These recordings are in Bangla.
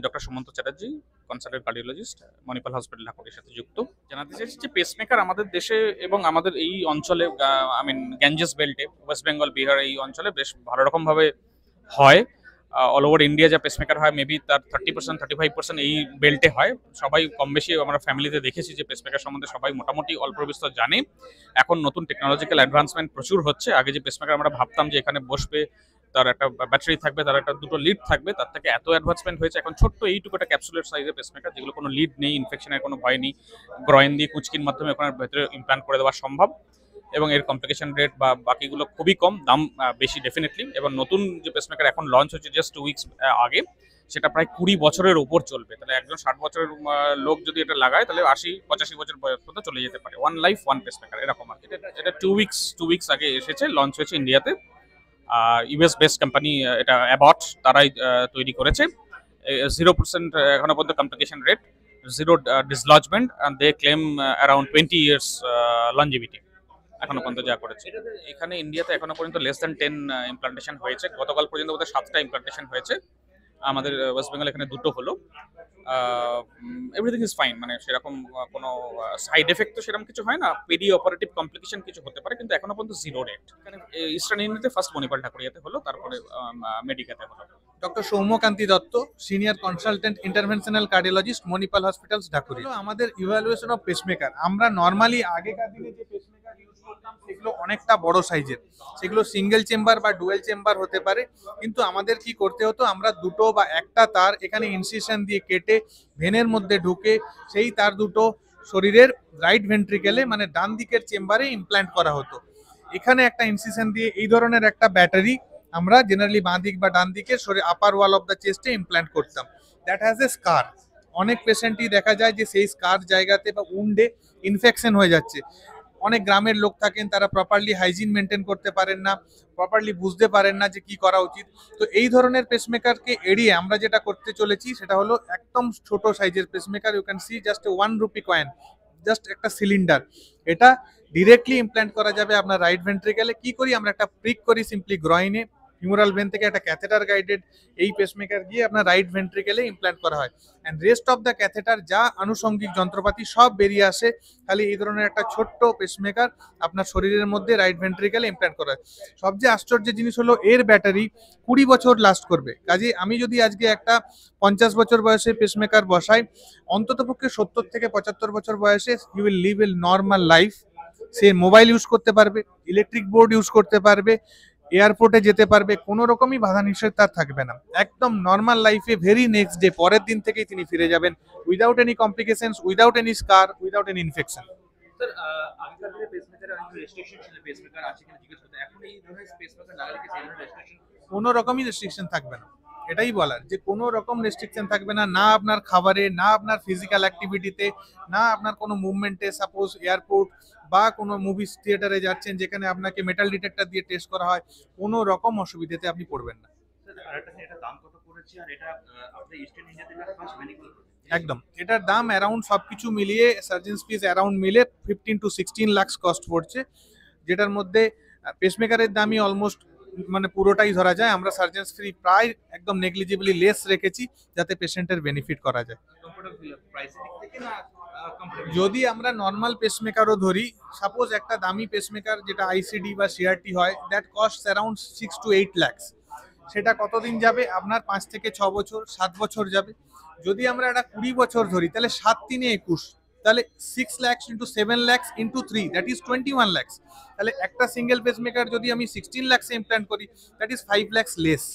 Doctor Sumanta Chatterjee, consultant cardiologist, Manipal hospital ঢাকুরিয়ার সাথে যুক্ত। জানাতে চাইছি যে পেসমেকার আমাদের দেশে এবং আমাদের এই অঞ্চলে গ্যাঞ্জেস বেল্টে, ওয়েস্ট বেঙ্গল, বিহার এই অঞ্চলে বেশ ভালো রকমভাবে হয়। অল ওভার ইন্ডিয়া যা পেসমেকার হয় মেবি তার 30% 35% এই বেল্টে হয়। সবাই কম বেশি আমরা ফ্যামিলিতে দেখেছি যে পেসমেকার সম্বন্ধে সবাই মোটামুটি অল্প বিস্তর জানে। এখন নতুন টেকনোলজিক্যাল অ্যাডভান্সমেন্ট প্রচুর হচ্ছে। আগে যে পেসমেকার আমরা ভাবতাম যে এখানে বসবে, তার একটা ব্যাটারি থাকবে, তার একটা দুটো লিড থাকবে, তার থেকে এত অ্যাডভান্সমেন্ট হয়েছে। এখন ছোট্ট এইটুকু একটা ক্যাপসুলের সাইজের পেসমেকার, যেগুলো কোনো লিড নেই, ইনফেকশনের কোনো ভয় নেই, গ্রয়েন দিয়ে কুচকির মাধ্যমে ওখানে ভেতরে ইমপ্লান্ট করে দেওয়া সম্ভব। এবং এর কমপ্লিকেশন রেট বা বাকিগুলো খুবই কম, দাম বেশি ডেফিনেটলি। এবং নতুন যে পেসমেকার এখন লঞ্চ হচ্ছে জাস্ট 2 উইকস আগে, সেটা প্রায় 20 বছরের ওপর চলবে। তাহলে একজন 60 বছরের লোক যদি এটা লাগায়, তাহলে 80-85 বছর বয়স পর্যন্ত চলে যেতে পারে। ওয়ান লাইফ ওয়ান পেসমেকার এরকম আর কি। এটা 2 উইকস আগে এসেছে, লঞ্চ হয়েছে ইন্ডিয়াতে। ইউএস বেস্ট কোম্পানি, এটা অ্যাবট, তারাই তৈরি করেছে। 0% এখনো পর্যন্ত complication rate, zero dislodgement, and they claim around 20 years longevity এখনো পর্যন্ত যা করেছে। এখানে ইন্ডিয়াতে এখনো পর্যন্ত লেস দ্যান 10 ইমপ্লান্টেশন হয়েছে। গতকাল পর্যন্ত বোধহয় 7টা ইমপ্লান্টেশন হয়েছে। আমাদের ওয়েস্ট বেঙ্গল এখানে 2টো হলো। এভরিথিং ইজ ফাইন, মানে সেরকম কোনো সাইড এফেক্ট তো সেরকম কিছু হয় না। পেরি অপারেটিভ কমপ্লিকেশন কিছু হতে পারে, কিন্তু এখনো পর্যন্ত জিরো রেট। এখানে ইস্টার্ন ইন্ডিয়াতে ফার্স্ট মণিপাল ঢাকুরিয়াতে হলো, তারপরে মেডিকাতে হলো। Doctor Soumyakanti Dutta, senior consultant interventional cardiologist, Manipal hospitals Dhakuria. আমাদের ইভালুয়েশন অফ পেসমেকার, আমরা নর্মালি আগেকার দিনে যে পেসমেকার ইউজ করতাম সেগুলো অনেকটা বড় সাইজের, সেগুলো সিঙ্গেল চেম্বার বা ডুয়েল চেম্বার হতে পারে। কিন্তু আমাদের কি করতে হতো, আমরা দুটো বা একটা তার এখানে ইনসিশন দিয়ে কেটে ভেনের মধ্যে ঢুকে সেই তার দুটো শরীরের রাইট ভেন্ট্রিকেলে মানে ডান দিকের চেম্বারে ইমপ্ল্যান্ট করা হতো। এখানে একটা ইনসিশন দিয়ে এই ধরনের একটা ব্যাটারি আমরা জেনারেলি বাঁ দিক বা ডান দিকে শরীর আপার ওয়াল অফ দ্য চেস্টে ইমপ্ল্যান্ট করতাম। দ্যাট হ্যাজ এ স্কার। অনেক পেশেন্টই দেখা যায় যে সেই স্কার জায়গাতে বা উন্ডে ইনফেকশন হয়ে যাচ্ছে। অনেক গ্রামের লোক থাকেন, তারা প্রপারলি হাইজিন মেনটেন করতে পারেন না, প্রপারলি বুঝতে পারেন না যে কি করা উচিত। তো এই ধরনের পেসমেকারকে এড়িয়ে আমরা যেটা করতে চলেছি সেটা হলো একদম ছোট সাইজের pacemaker. You can see just 1 rupee coin, just একটা সিলিন্ডার। এটা ডিরেক্টলি ইমপ্ল্যান্ট করা যাবে আপনার রাইট ভেন্ট্রিকেলে। কি করি আমরা, একটা প্রিক করি সিম্পলি গ্রয়েনে, ফিমোরাল ভেন থেকে একটা ক্যাথেটার গাইডেড এই পেসমেকার গিয়ে আপনার রাইট ভেন্ট্রিকেলে ইমপ্ল্যান্ট করা হয়। And rest of the catheter যা আনুষঙ্গিক যন্ত্রপাতি সব বেরিয়ে আসে, খালি এই ধরনের একটা ছোট্ট পেসমেকার আপনার শরীরের মধ্যে রাইট ভেন্ট্রিকেলে ইমপ্ল্যান্ট করা হয়। সবচেয়ে আশ্চর্যের জিনিস হলো এর ব্যাটারি 20 বছর লাস্ট করবে। কাজে আমি যদি আজকে একটা 50 বছর বয়সে পেসমেকার বসাই, অন্ততপক্ষে 70 থেকে 75 বছর বয়সে you will live a normal life. সে মোবাইল ইউজ করতে পারবে, ইলেকট্রিক বোর্ড ইউজ করতে পারবে, এয়ারপোর্টে যেতে পারবে, কোনো রকমই বাধা নিষেধ তার থাকবে না। একদম নর্মাল লাইফে ভেরি নেক্সট ডে, পরের দিন থেকেই তিনি ফিরে যাবেন, without any complications, without any scar, without any infection. Sir, আগেকার দিনে পেসমেকারে অনেক রেস্ট্রিকশন ছিল, পেসমেকার আছে কিনা জিজ্ঞেস করতে। এখন এই ধরনের পেসমেকার লাগালে কি সেই ধরনের রেস্ট্রিকশন? কোনো রকমই রেস্ট্রিকশন থাকবে না, এটাই বলার যে কোনো রকম রেস্ট্রিকশন থাকবে না, না আপনার খাবারে, না আপনার ফিজিক্যাল অ্যাক্টিভিটিতে, না আপনার কোনো মুভমেন্টে। সাপোজ এয়ারপোর্ট বা কোনো মুভি থিয়েটারে যাচ্ছেন যেখানে আপনাকে মেটাল ডিটেক্টর দিয়ে টেস্ট করা হয়, কোনো রকম অসুবিধাতে আপনি পড়বেন না। স্যার, আরেকটা এটা দাম কত পড়েছে, আর এটা আপনাদের ইস্টার্ন ইন্ডিয়াতে ফার্স্ট মেডিকেল? একদম, এটার দাম অ্যারাউন্ড সবকিছু মিলিয়ে সার্জেন্স ফিস অ্যারাউন্ড মিলে 15 to 16 লাখ কস্ট পড়ছে, যেটার মধ্যে পেসমেকারের দামই অলমোস্ট মানে পুরোটাই ধরা যায়। আমরা সার্জেন্স ফি প্রায় একদম নেগলিজিবলি লেস রেখেছি যাতে পেশেন্টের বেনিফিট করা যায়। যদি আমরা নর্মাল পেসমেকারও ধরি, সাপোজ একটা দামি পেসমেকার যেটা আইসিডি বা সিআরটি হয়, that cost around 6 to 8 lakhs। সেটা কতদিন যাবে আপনার? 5 থেকে 6 বছর, 7 বছর যাবে। যদি আমরা একটা 20 বছর ধরি, তাহলে 7 3 21, তাহলে 6 lakhs into 7 lakhs into 3, that is 21 lakhs। তাহলে একটা সিঙ্গেল পেসমেকার যদি আমি 16 lakhs ইমপ্ল্যান্ট করি, দ্যাট ইজ 5 lakhs লেস।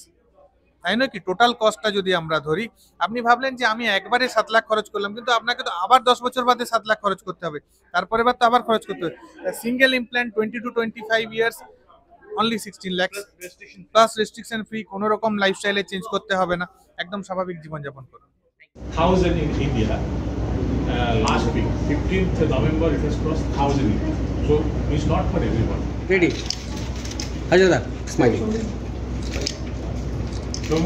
তাই নয় কি? টোটাল কস্টটা যদি আমরা ধরি, আপনি ভাবলেন যে আমি একবারে 7 লাখ খরচ করলাম, কিন্তু আপনাকে তো আবার 10 বছর বাদে 7 লাখ খরচ করতে হবে, তারপরে বার তো আবার খরচ করতে হবে। Single implant 20 to 25 years, only 16 lakhs plus restriction free, কোনো রকম লাইফস্টাইলে চেঞ্জ করতে হবে না, একদম স্বাভাবিক জীবনযাপন করুন। 1000 in India. Last week, 15th November, it has crossed 1000 in India. So it's not for everyone. Ready? Hajada, smiling. So,